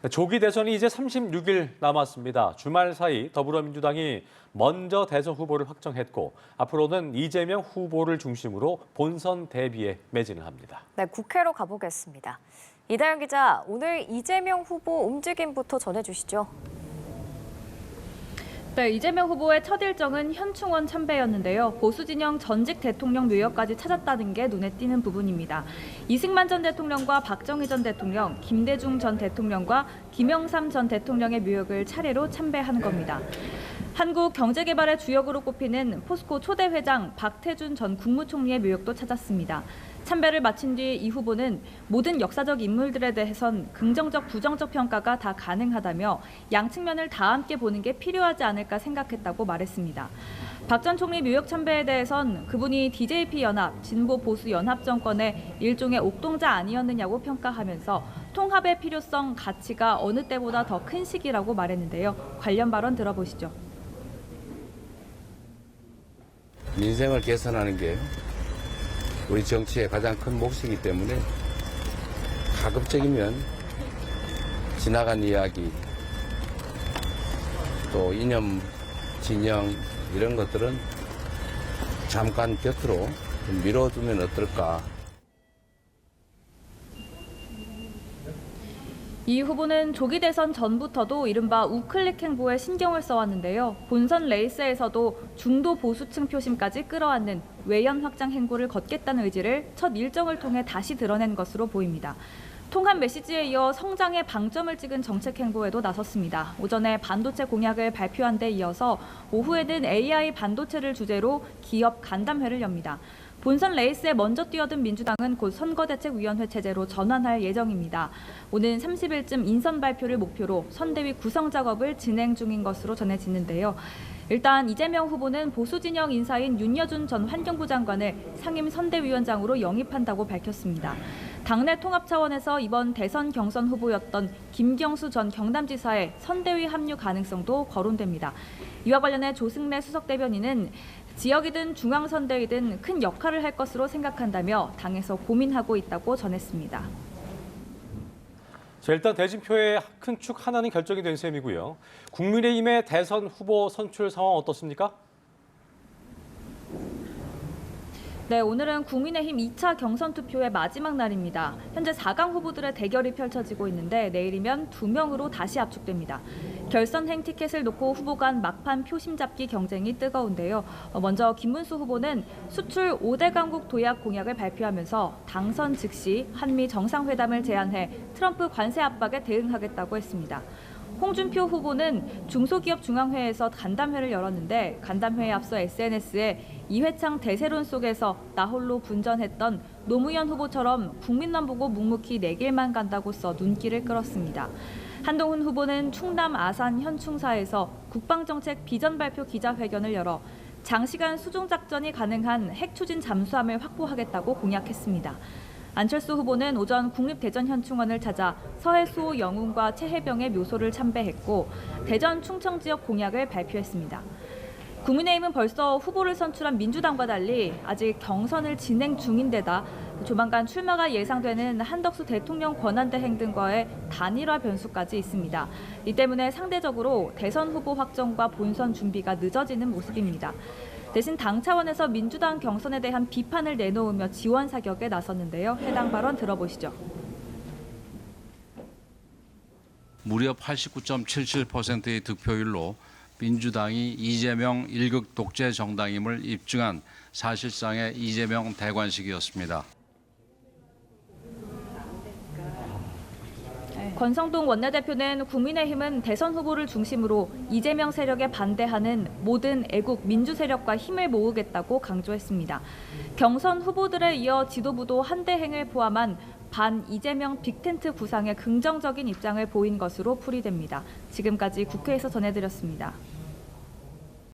조기 대선이 이제 36일 남았습니다. 주말 사이 더불어민주당이 먼저 대선 후보를 확정했고 앞으로는 이재명 후보를 중심으로 본선 대비에 매진을 합니다. 네, 국회로 가보겠습니다. 이다영 기자, 오늘 이재명 후보 움직임부터 전해주시죠. 네, 이재명 후보의 첫 일정은 현충원 참배였는데요. 보수 진영 전직 대통령 묘역까지 찾았다는 게 눈에 띄는 부분입니다. 이승만 전 대통령과 박정희 전 대통령, 김대중 전 대통령과 김영삼 전 대통령의 묘역을 차례로 참배하는 겁니다. 한국 경제개발의 주역으로 꼽히는 포스코 초대 회장 박태준 전 국무총리의 묘역도 찾았습니다. 참배를 마친 뒤 이 후보는 모든 역사적 인물들에 대해선 긍정적, 부정적 평가가 다 가능하다며 양 측면을 다 함께 보는 게 필요하지 않을까 생각했다고 말했습니다. 박 전 총리 묘역 참배에 대해선 그분이 DJP-연합, 진보보수연합 정권의 일종의 옥동자 아니었느냐고 평가하면서 통합의 필요성, 가치가 어느 때보다 더 큰 시기라고 말했는데요. 관련 발언 들어보시죠. 민생을 개선하는 게 우리 정치의 가장 큰 몫이기 때문에 가급적이면 지나간 이야기, 또 이념, 진영 이런 것들은 잠깐 곁으로 좀 미뤄두면 어떨까. 이 후보는 조기 대선 전부터도 이른바 우클릭 행보에 신경을 써왔는데요. 본선 레이스에서도 중도 보수층 표심까지 끌어안는 외연 확장 행보를 걷겠다는 의지를 첫 일정을 통해 다시 드러낸 것으로 보입니다. 통합 메시지에 이어 성장의 방점을 찍은 정책 행보에도 나섰습니다. 오전에 반도체 공약을 발표한 데 이어서 오후에는 AI 반도체를 주제로 기업 간담회를 엽니다. 본선 레이스에 먼저 뛰어든 민주당은 곧 선거대책위원회 체제로 전환할 예정입니다. 오는 30일쯤 인선 발표를 목표로 선대위 구성 작업을 진행 중인 것으로 전해지는데요. 일단 이재명 후보는 보수 진영 인사인 윤여준 전 환경부 장관을 상임 선대위원장으로 영입한다고 밝혔습니다. 당내 통합 차원에서 이번 대선 경선 후보였던 김경수 전 경남지사의 선대위 합류 가능성도 거론됩니다. 이와 관련해 조승래 수석대변인은 지역이든 중앙선대위든 큰 역할을 할 것으로 생각한다며 당에서 고민하고 있다고 전했습니다. 자, 일단 대진표의 큰 축 하나는 결정이 된 셈이고요. 국민의힘의 대선 후보 선출 상황 어떻습니까? 네, 오늘은 국민의힘 2차 경선 투표의 마지막 날입니다. 현재 4강 후보들의 대결이 펼쳐지고 있는데 내일이면 2명으로 다시 압축됩니다. 결선행 티켓을 놓고 후보 간 막판 표심 잡기 경쟁이 뜨거운데요. 먼저 김문수 후보는 수출 5대 강국 도약 공약을 발표하면서 당선 즉시 한미 정상회담을 제안해 트럼프 관세 압박에 대응하겠다고 했습니다. 홍준표 후보는 중소기업 중앙회에서 간담회를 열었는데 간담회에 앞서 SNS에 이회창 대세론 속에서 나 홀로 분전했던 노무현 후보처럼 국민만 보고 묵묵히 내 길만 간다고 써 눈길을 끌었습니다. 한동훈 후보는 충남 아산 현충사에서 국방정책 비전 발표 기자회견을 열어 장시간 수중작전이 가능한 핵 추진 잠수함을 확보하겠다고 공약했습니다. 안철수 후보는 오전 국립대전현충원을 찾아 서해수호 영웅과 최혜병의 묘소를 참배했고 대전 충청 지역 공약을 발표했습니다. 국민의힘은 벌써 후보를 선출한 민주당과 달리 아직 경선을 진행 중인 데다 조만간 출마가 예상되는 한덕수 대통령 권한대행 등과의 단일화 변수까지 있습니다. 이 때문에 상대적으로 대선 후보 확정과 본선 준비가 늦어지는 모습입니다. 대신 당 차원에서 민주당 경선에 대한 비판을 내놓으며 지원 사격에 나섰는데요. 해당 발언 들어보시죠. 무려 89.77%의 득표율로 민주당이 이재명 1급 독재 정당임을 입증한 사실상의 이재명 대관식이었습니다. 권성동 원내대표는 국민의힘은 대선 후보를 중심으로 이재명 세력에 반대하는 모든 애국 민주 세력과 힘을 모으겠다고 강조했습니다. 경선 후보들에 이어 지도부도 한대행을 포함한 반 이재명 빅텐트 구상에 긍정적인 입장을 보인 것으로 풀이됩니다. 지금까지 국회에서 전해드렸습니다.